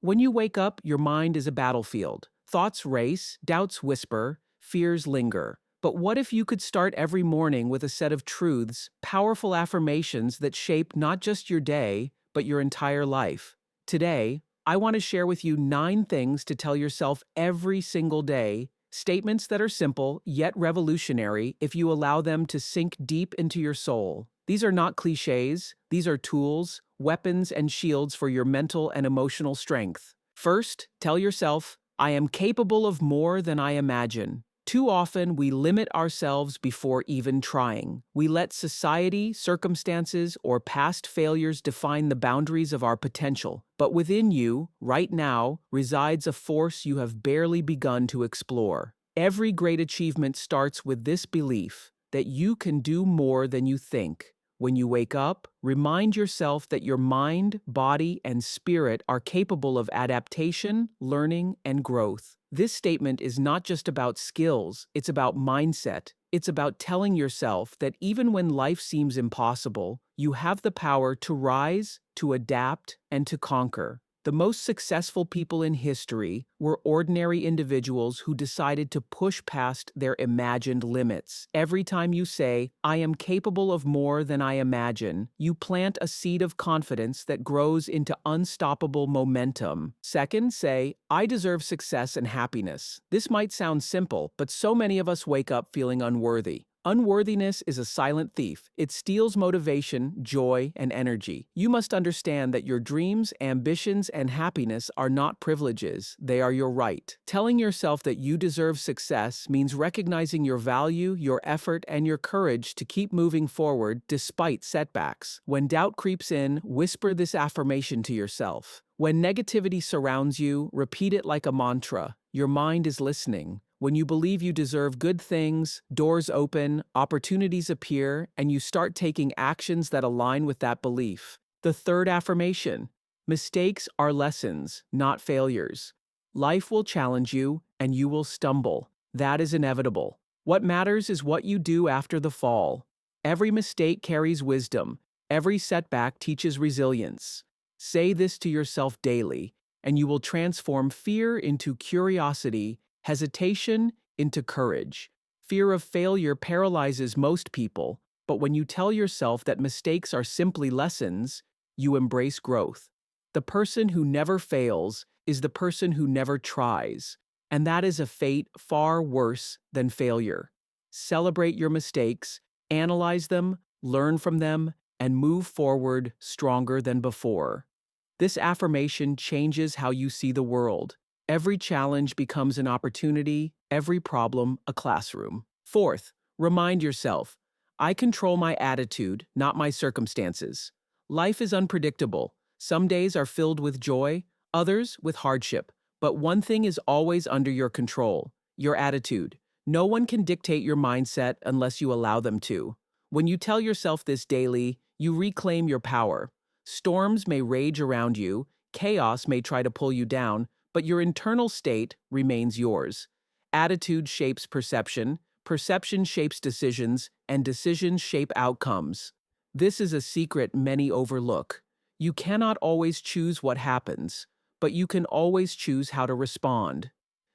When you wake up, your mind is a battlefield. Thoughts race, doubts whisper, fears linger. But what if you could start every morning with a set of truths, powerful affirmations that shape not just your day, but your entire life? Today, I want to share with you 9 things to tell yourself every single day, statements that are simple yet revolutionary if you allow them to sink deep into your soul. These are not cliches, these are tools, weapons, and shields for your mental and emotional strength. First, tell yourself, I am capable of more than I imagine. Too often, we limit ourselves before even trying. We let society, circumstances, or past failures define the boundaries of our potential. But within you, right now, resides a force you have barely begun to explore. Every great achievement starts with this belief that you can do more than you think. When you wake up, remind yourself that your mind, body, and spirit are capable of adaptation, learning, and growth. This statement is not just about skills, it's about mindset. It's about telling yourself that even when life seems impossible, you have the power to rise, to adapt, and to conquer. The most successful people in history were ordinary individuals who decided to push past their imagined limits. Every time you say, I am capable of more than I imagine, you plant a seed of confidence that grows into unstoppable momentum. Second, say, I deserve success and happiness. This might sound simple, but so many of us wake up feeling unworthy. Unworthiness is a silent thief. It steals motivation, joy, and energy. You must understand that your dreams, ambitions, and happiness are not privileges. They are your right. Telling yourself that you deserve success means recognizing your value, your effort, and your courage to keep moving forward despite setbacks. When doubt creeps in, whisper this affirmation to yourself. When negativity surrounds you, repeat it like a mantra. Your mind is listening. When you believe you deserve good things, doors open, opportunities appear, and you start taking actions that align with that belief. The third affirmation: mistakes are lessons, not failures. Life will challenge you, and you will stumble. That is inevitable. What matters is what you do after the fall. Every mistake carries wisdom. Every setback teaches resilience. Say this to yourself daily, and you will transform fear into curiosity, hesitation into courage. Fear of failure paralyzes most people, but when you tell yourself that mistakes are simply lessons, you embrace growth. The person who never fails is the person who never tries, and that is a fate far worse than failure. Celebrate your mistakes, analyze them, learn from them, and move forward stronger than before. This affirmation changes how you see the world. Every challenge becomes an opportunity, every problem a classroom. Fourth, remind yourself, I control my attitude, not my circumstances. Life is unpredictable. Some days are filled with joy, others with hardship. But one thing is always under your control: your attitude. No one can dictate your mindset unless you allow them to. When you tell yourself this daily, you reclaim your power. Storms may rage around you, chaos may try to pull you down, but your internal state remains yours. Attitude shapes perception, perception shapes decisions, and decisions shape outcomes. This is a secret many overlook. You cannot always choose what happens, but you can always choose how to respond.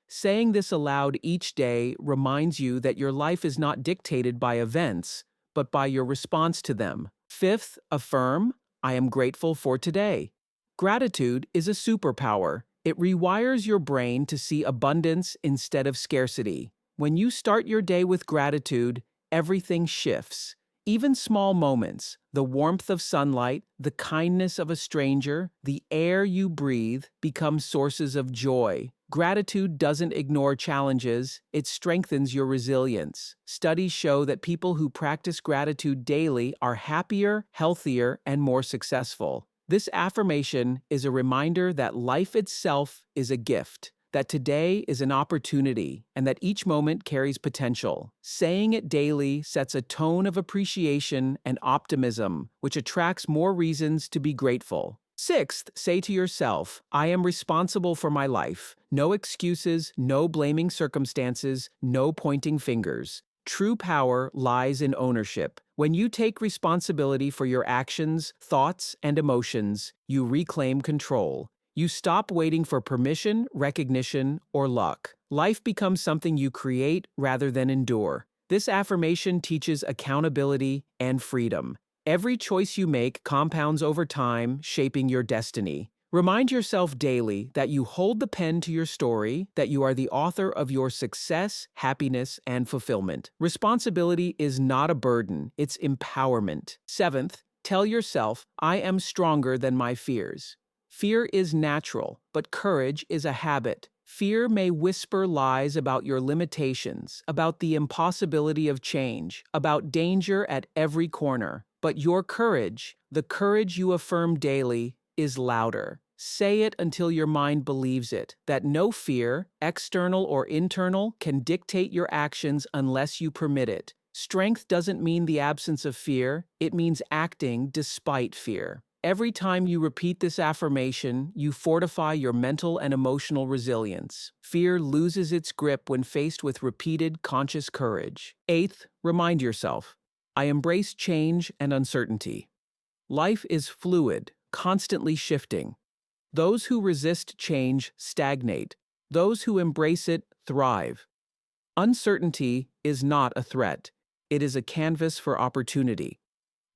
Saying this aloud each day reminds you that your life is not dictated by events, but by your response to them. Fifth, affirm, I am grateful for today. Gratitude is a superpower. It rewires your brain to see abundance instead of scarcity. When you start your day with gratitude, everything shifts. Even small moments, the warmth of sunlight, the kindness of a stranger, the air you breathe, become sources of joy. Gratitude doesn't ignore challenges, it strengthens your resilience. Studies show that people who practice gratitude daily are happier, healthier, and more successful. This affirmation is a reminder that life itself is a gift, that today is an opportunity, and that each moment carries potential. Saying it daily sets a tone of appreciation and optimism, which attracts more reasons to be grateful. Sixth, say to yourself, I am responsible for my life. No excuses, no blaming circumstances, no pointing fingers. True power lies in ownership. When you take responsibility for your actions, thoughts, and emotions, you reclaim control. You stop waiting for permission, recognition, or luck. Life becomes something you create rather than endure. This affirmation teaches accountability and freedom. Every choice you make compounds over time, shaping your destiny. Remind yourself daily that you hold the pen to your story, that you are the author of your success, happiness, and fulfillment. Responsibility is not a burden, it's empowerment. Seventh, tell yourself, I am stronger than my fears. Fear is natural, but courage is a habit. Fear may whisper lies about your limitations, about the impossibility of change, about danger at every corner. But your courage, the courage you affirm daily, is louder. Say it until your mind believes it, that no fear, external or internal, can dictate your actions unless you permit it. Strength doesn't mean the absence of fear, it means acting despite fear. Every time you repeat this affirmation, you fortify your mental and emotional resilience. Fear loses its grip when faced with repeated, conscious courage. Eighth, remind yourself, I embrace change and uncertainty. Life is fluid, constantly shifting. Those who resist change stagnate. Those who embrace it thrive. Uncertainty is not a threat. It is a canvas for opportunity.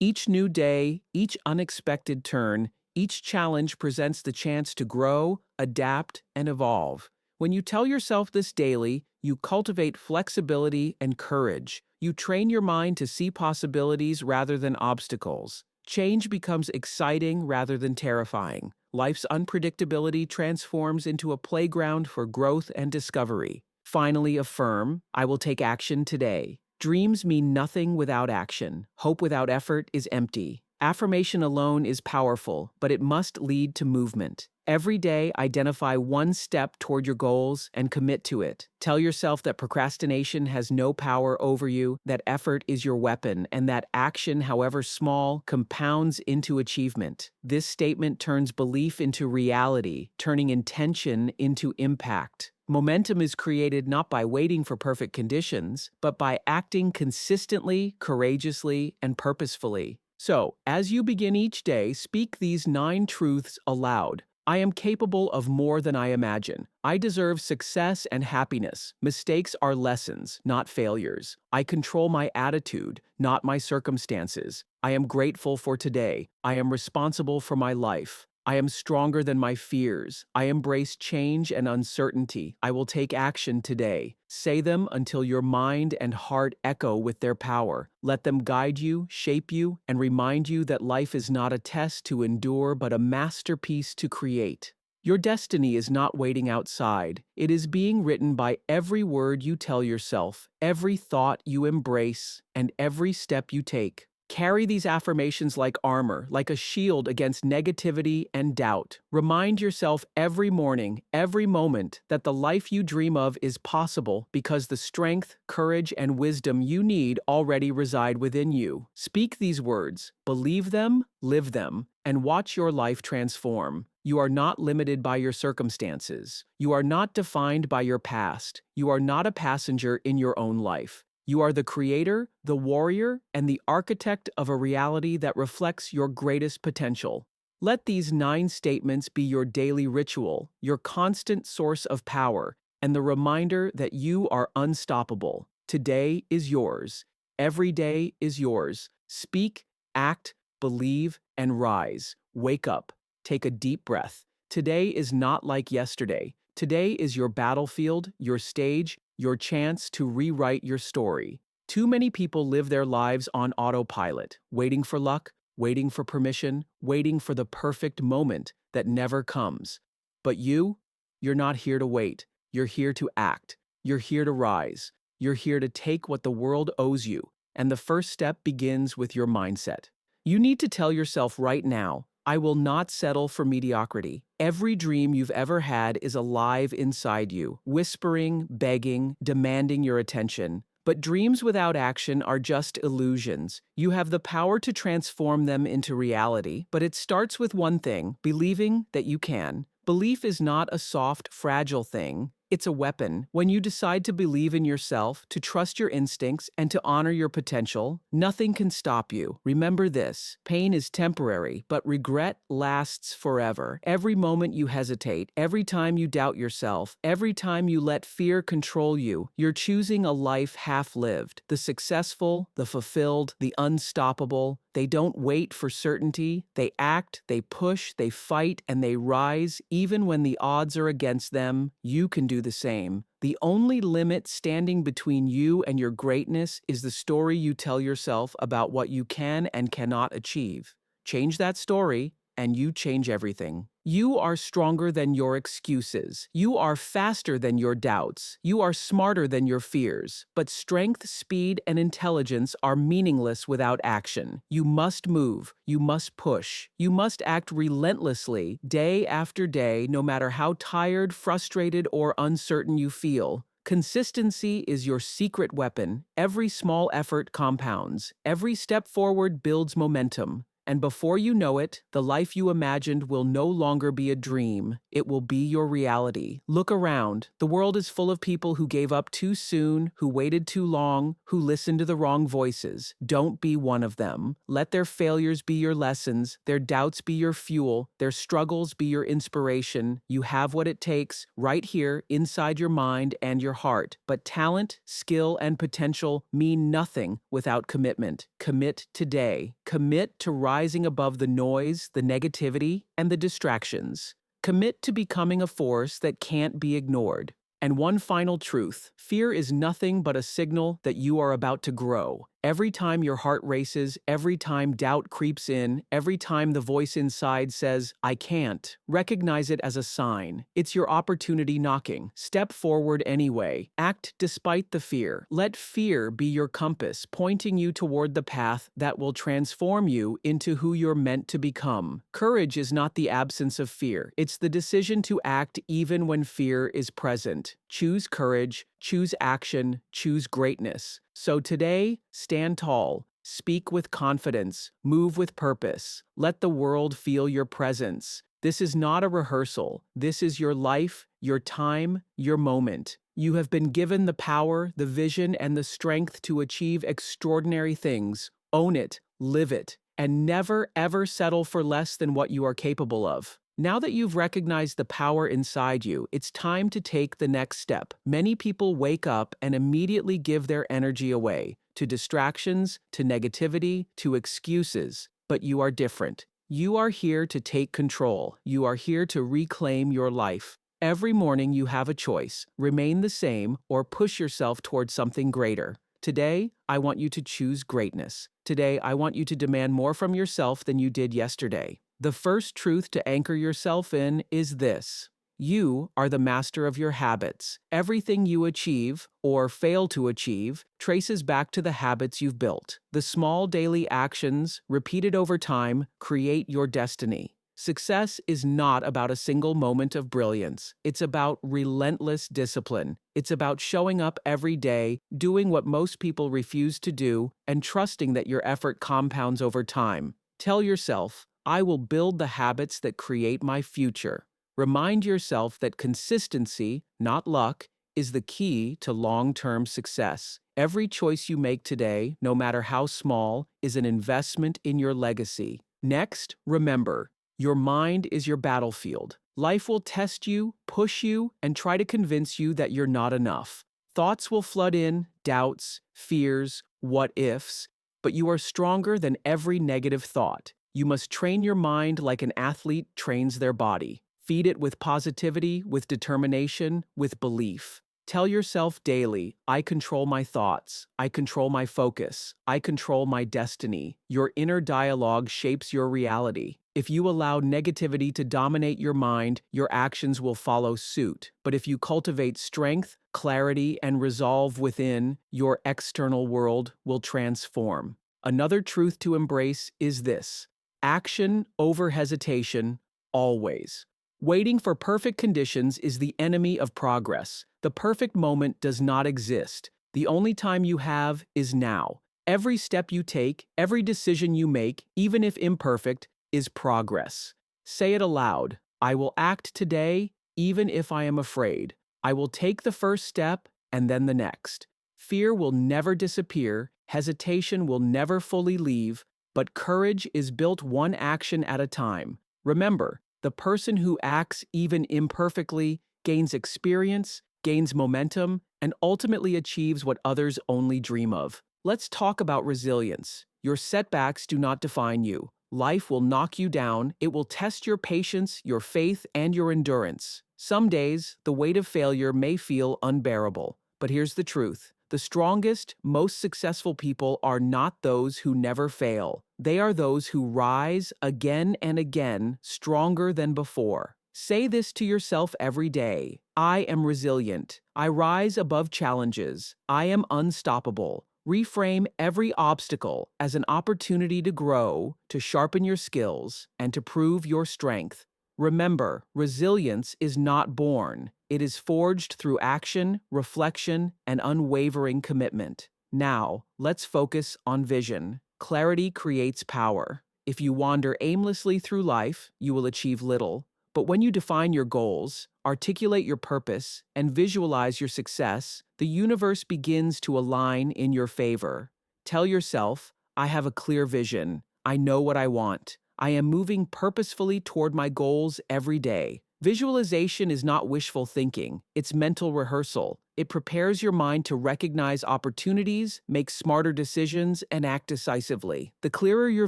Each new day, each unexpected turn, each challenge presents the chance to grow, adapt, and evolve. When you tell yourself this daily, you cultivate flexibility and courage. You train your mind to see possibilities rather than obstacles. Change becomes exciting rather than terrifying. Life's unpredictability transforms into a playground for growth and discovery. Finally, affirm, I will take action today. Dreams mean nothing without action. Hope without effort is empty. Affirmation alone is powerful, but it must lead to movement. Every day, identify one step toward your goals and commit to it. Tell yourself that procrastination has no power over you, that effort is your weapon, and that action, however small, compounds into achievement. This statement turns belief into reality, turning intention into impact. Momentum is created not by waiting for perfect conditions, but by acting consistently, courageously, and purposefully. So, as you begin each day, speak these 9 truths aloud. I am capable of more than I imagine. I deserve success and happiness. Mistakes are lessons, not failures. I control my attitude, not my circumstances. I am grateful for today. I am responsible for my life. I am stronger than my fears. I embrace change and uncertainty. I will take action today. Say them until your mind and heart echo with their power. Let them guide you, shape you, and remind you that life is not a test to endure but a masterpiece to create. Your destiny is not waiting outside. It is being written by every word you tell yourself, every thought you embrace, and every step you take. Carry these affirmations like armor, like a shield against negativity and doubt. Remind yourself every morning, every moment, that the life you dream of is possible because the strength, courage, and wisdom you need already reside within you. Speak these words, believe them, live them, and watch your life transform. You are not limited by your circumstances. You are not defined by your past. You are not a passenger in your own life. You are the creator, the warrior, and the architect of a reality that reflects your greatest potential. Let these 9 statements be your daily ritual, your constant source of power, and the reminder that you are unstoppable. Today is yours. Every day is yours. Speak, act, believe, and rise. Wake up. Take a deep breath. Today is not like yesterday. Today is your battlefield, your stage, your chance to rewrite your story. Too many people live their lives on autopilot, waiting for luck, waiting for permission, waiting for the perfect moment that never comes. But you're not here to wait. You're here to act. You're here to rise. You're here to take what the world owes you. And the first step begins with your mindset. You need to tell yourself right now, I will not settle for mediocrity. Every dream you've ever had is alive inside you, whispering, begging, demanding your attention. But dreams without action are just illusions. You have the power to transform them into reality, but it starts with one thing, believing that you can. Belief is not a soft, fragile thing. It's a weapon. When you decide to believe in yourself, to trust your instincts, and to honor your potential, nothing can stop you. Remember this: pain is temporary, but regret lasts forever. Every moment you hesitate, every time you doubt yourself, every time you let fear control you, you're choosing a life half-lived. The successful, the fulfilled, the unstoppable, they don't wait for certainty. They act, they push, they fight, and they rise. Even when the odds are against them, you can do the same. The only limit standing between you and your greatness is the story you tell yourself about what you can and cannot achieve. Change that story, and you change everything. You are stronger than your excuses. You are faster than your doubts. You are smarter than your fears. But strength, speed, and intelligence are meaningless without action. You must move. You must push. You must act relentlessly, day after day, no matter how tired, frustrated, or uncertain you feel. Consistency is your secret weapon. Every small effort compounds. Every step forward builds momentum. And before you know it, the life you imagined will no longer be a dream. It will be your reality. Look around. The world is full of people who gave up too soon, who waited too long, who listened to the wrong voices. Don't be one of them. Let their failures be your lessons, their doubts be your fuel, their struggles be your inspiration. You have what it takes right here inside your mind and your heart. But talent, skill, and potential mean nothing without commitment. Commit today. Commit to rising above the noise, the negativity, and the distractions. Commit to becoming a force that can't be ignored. And one final truth: fear is nothing but a signal that you are about to grow. Every time your heart races, every time doubt creeps in, every time the voice inside says, "I can't," recognize it as a sign. It's your opportunity knocking. Step forward anyway. Act despite the fear. Let fear be your compass, pointing you toward the path that will transform you into who you're meant to become. Courage is not the absence of fear. It's the decision to act even when fear is present. Choose courage, choose action, choose greatness. So today, stand tall, speak with confidence, move with purpose. Let the world feel your presence. This is not a rehearsal. This is your life, your time, your moment. You have been given the power, the vision, and the strength to achieve extraordinary things. Own it, live it, and never ever settle for less than what you are capable of. Now that you've recognized the power inside you, it's time to take the next step. Many people wake up and immediately give their energy away to distractions, to negativity, to excuses. But you are different. You are here to take control. You are here to reclaim your life. Every morning you have a choice: remain the same or push yourself towards something greater. Today, I want you to choose greatness. Today, I want you to demand more from yourself than you did yesterday. The first truth to anchor yourself in is this: you are the master of your habits. Everything you achieve, or fail to achieve, traces back to the habits you've built. The small daily actions, repeated over time, create your destiny. Success is not about a single moment of brilliance. It's about relentless discipline. It's about showing up every day, doing what most people refuse to do, and trusting that your effort compounds over time. Tell yourself, "I will build the habits that create my future." Remind yourself that consistency, not luck, is the key to long-term success. Every choice you make today, no matter how small, is an investment in your legacy. Next, remember, your mind is your battlefield. Life will test you, push you, and try to convince you that you're not enough. Thoughts will flood in, doubts, fears, what-ifs, but you are stronger than every negative thought. You must train your mind like an athlete trains their body. Feed it with positivity, with determination, with belief. Tell yourself daily, "I control my thoughts. I control my focus. I control my destiny." Your inner dialogue shapes your reality. If you allow negativity to dominate your mind, your actions will follow suit. But if you cultivate strength, clarity, and resolve within, your external world will transform. Another truth to embrace is this: action over hesitation, always. Waiting for perfect conditions is the enemy of progress. The perfect moment does not exist. The only time you have is now. Every step you take, every decision you make, even if imperfect, is progress. Say it aloud: "I will act today, even if I am afraid. I will take the first step and then the next. Fear will never disappear, hesitation will never fully leave, but courage is built one action at a time. Remember, the person who acts even imperfectly gains experience, gains momentum, and ultimately achieves what others only dream of. Let's talk about resilience. Your setbacks do not define you. Life will knock you down, it will test your patience, your faith, and your endurance. Some days, the weight of failure may feel unbearable. But here's the truth. The strongest, most successful people are not those who never fail. They are those who rise again and again, stronger than before. Say this to yourself every day. I am resilient. I rise above challenges. I am unstoppable. Reframe every obstacle as an opportunity to grow, to sharpen your skills, and to prove your strength. Remember, resilience is not born. It is forged through action, reflection, and unwavering commitment. Now, let's focus on vision. Clarity creates power. If you wander aimlessly through life, you will achieve little. But when you define your goals, articulate your purpose, and visualize your success, the universe begins to align in your favor. Tell yourself, I have a clear vision. I know what I want. I am moving purposefully toward my goals every day. Visualization is not wishful thinking, it's mental rehearsal. It prepares your mind to recognize opportunities, make smarter decisions, and act decisively. The clearer your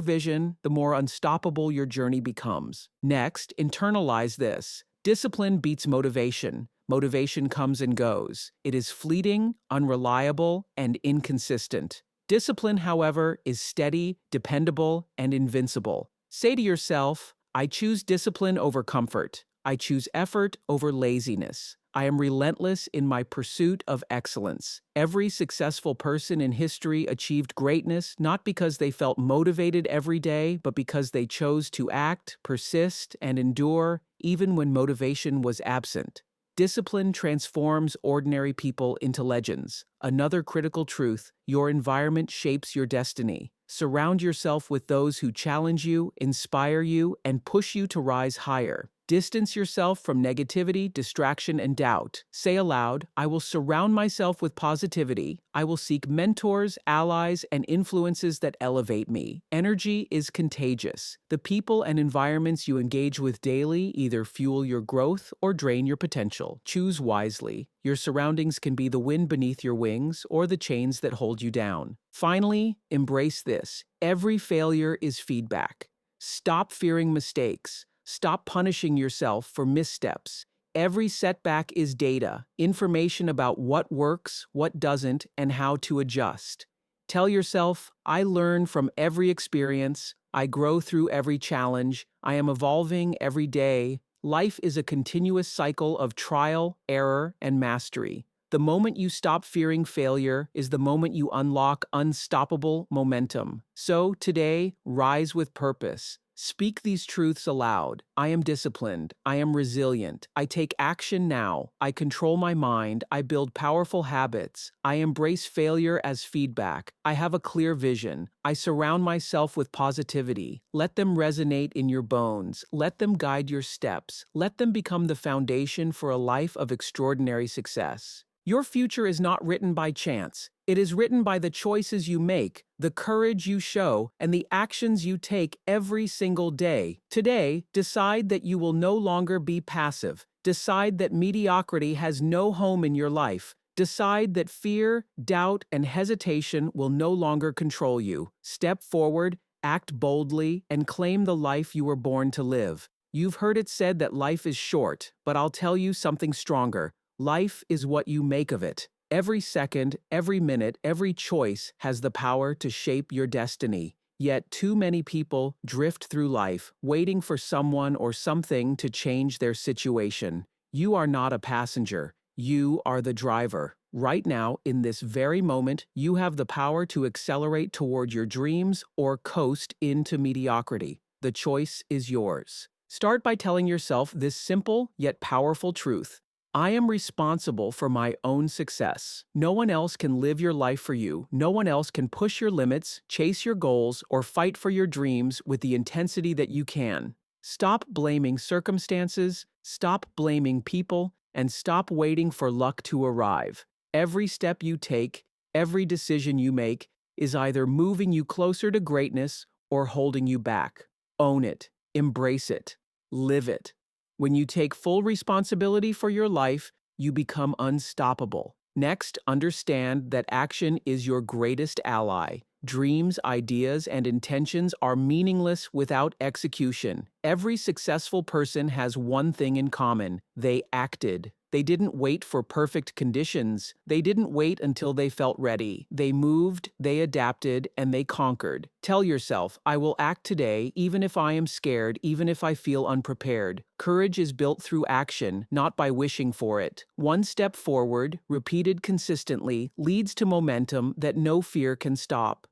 vision, the more unstoppable your journey becomes. Next, internalize this. Discipline beats motivation. Motivation comes and goes. It is fleeting, unreliable, and inconsistent. Discipline, however, is steady, dependable, and invincible. Say to yourself, I choose discipline over comfort. I choose effort over laziness. I am relentless in my pursuit of excellence. Every successful person in history achieved greatness not because they felt motivated every day, but because they chose to act, persist, and endure even when motivation was absent. Discipline transforms ordinary people into legends. Another critical truth: your environment shapes your destiny. Surround yourself with those who challenge you, inspire you, and push you to rise higher. Distance yourself from negativity, distraction, and doubt. Say aloud, I will surround myself with positivity. I will seek mentors, allies, and influences that elevate me. Energy is contagious. The people and environments you engage with daily either fuel your growth or drain your potential. Choose wisely. Your surroundings can be the wind beneath your wings or the chains that hold you down. Finally, embrace this. Every failure is feedback. Stop fearing mistakes. Stop punishing yourself for missteps. Every setback is data, information about what works, what doesn't, and how to adjust. Tell yourself, I learn from every experience, I grow through every challenge, I am evolving every day. Life is a continuous cycle of trial, error, and mastery. The moment you stop fearing failure is the moment you unlock unstoppable momentum. So today, rise with purpose. Speak these truths aloud. I am disciplined. I am resilient. I take action now. I control my mind. I build powerful habits. I embrace failure as feedback. I have a clear vision. I surround myself with positivity. Let them resonate in your bones. Let them guide your steps. Let them become the foundation for a life of extraordinary success. Your future is not written by chance. It is written by the choices you make, the courage you show, and the actions you take every single day. Today, decide that you will no longer be passive. Decide that mediocrity has no home in your life. Decide that fear, doubt, and hesitation will no longer control you. Step forward, act boldly, and claim the life you were born to live. You've heard it said that life is short, but I'll tell you something stronger. Life is what you make of it. Every second, every minute, every choice has the power to shape your destiny. Yet too many people drift through life, waiting for someone or something to change their situation. You are not a passenger. You are the driver. Right now, in this very moment, you have the power to accelerate toward your dreams or coast into mediocrity. The choice is yours. Start by telling yourself this simple yet powerful truth. I am responsible for my own success. No one else can live your life for you. No one else can push your limits, chase your goals, or fight for your dreams with the intensity that you can. Stop blaming circumstances. Stop blaming people. and stop waiting for luck to arrive. Every step you take, every decision you make, is either moving you closer to greatness or holding you back. Own it, embrace it, live it. When you take full responsibility for your life, you become unstoppable. Next, understand that action is your greatest ally. Dreams, ideas, and intentions are meaningless without execution. Every successful person has one thing in common: they acted. They didn't wait for perfect conditions. They didn't wait until they felt ready. They moved, they adapted, and they conquered. Tell yourself, I will act today, even if I am scared, even if I feel unprepared. Courage is built through action, not by wishing for it. One step forward, repeated consistently, leads to momentum that no fear can stop.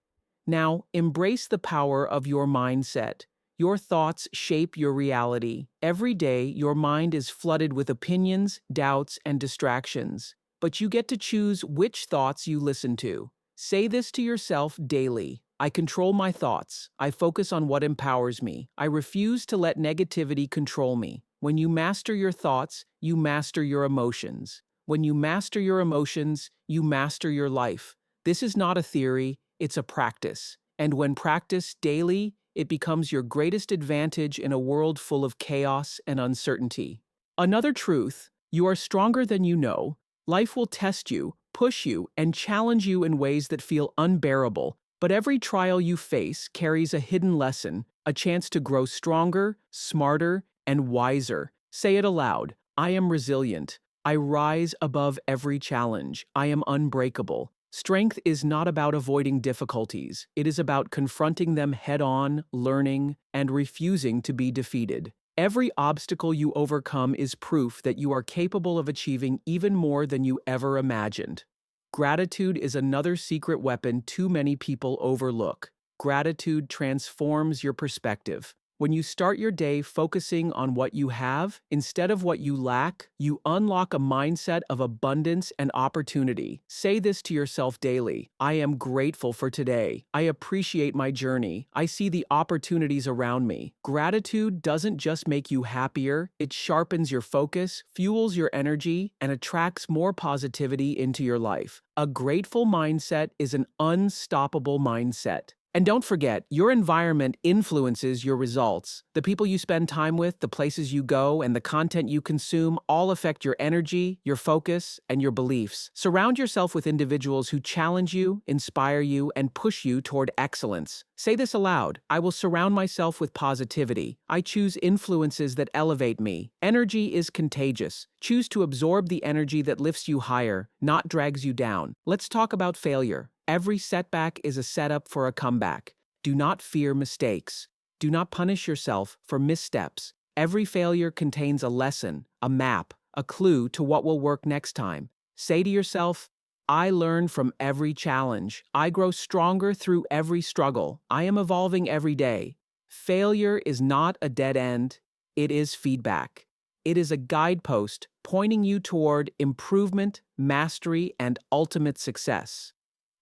Now, embrace the power of your mindset. Your thoughts shape your reality. Every day, your mind is flooded with opinions, doubts, and distractions. But you get to choose which thoughts you listen to. Say this to yourself daily: I control my thoughts. I focus on what empowers me. I refuse to let negativity control me. When you master your thoughts, you master your emotions. When you master your emotions, you master your life. This is not a theory, it's a practice. And when practiced daily, it becomes your greatest advantage in a world full of chaos and uncertainty. Another truth: you are stronger than you know. Life will test you, push you, and challenge you in ways that feel unbearable. But every trial you face carries a hidden lesson, a chance to grow stronger, smarter, and wiser. Say it aloud: I am resilient. I rise above every challenge. I am unbreakable. Strength is not about avoiding difficulties. It is about confronting them head-on, learning, and refusing to be defeated. Every obstacle you overcome is proof that you are capable of achieving even more than you ever imagined. Gratitude is another secret weapon too many people overlook. Gratitude transforms your perspective. When you start your day focusing on what you have instead of what you lack, you unlock a mindset of abundance and opportunity. Say this to yourself daily: I am grateful for today. I appreciate my journey. I see the opportunities around me. Gratitude doesn't just make you happier, it sharpens your focus, fuels your energy, and attracts more positivity into your life. A grateful mindset is an unstoppable mindset. And don't forget, your environment influences your results. The people you spend time with, the places you go, and the content you consume all affect your energy, your focus, and your beliefs. Surround yourself with individuals who challenge you, inspire you, and push you toward excellence. Say this aloud: I will surround myself with positivity. I choose influences that elevate me. Energy is contagious. Choose to absorb the energy that lifts you higher, not drags you down. Let's talk about failure. Every setback is a setup for a comeback. Do not fear mistakes. Do not punish yourself for missteps. Every failure contains a lesson, a map, a clue to what will work next time. Say to yourself, I learn from every challenge. I grow stronger through every struggle. I am evolving every day. Failure is not a dead end. It is feedback. It is a guidepost pointing you toward improvement, mastery, and ultimate success.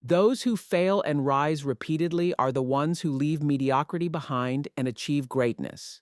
Those who fail and rise repeatedly are the ones who leave mediocrity behind and achieve greatness.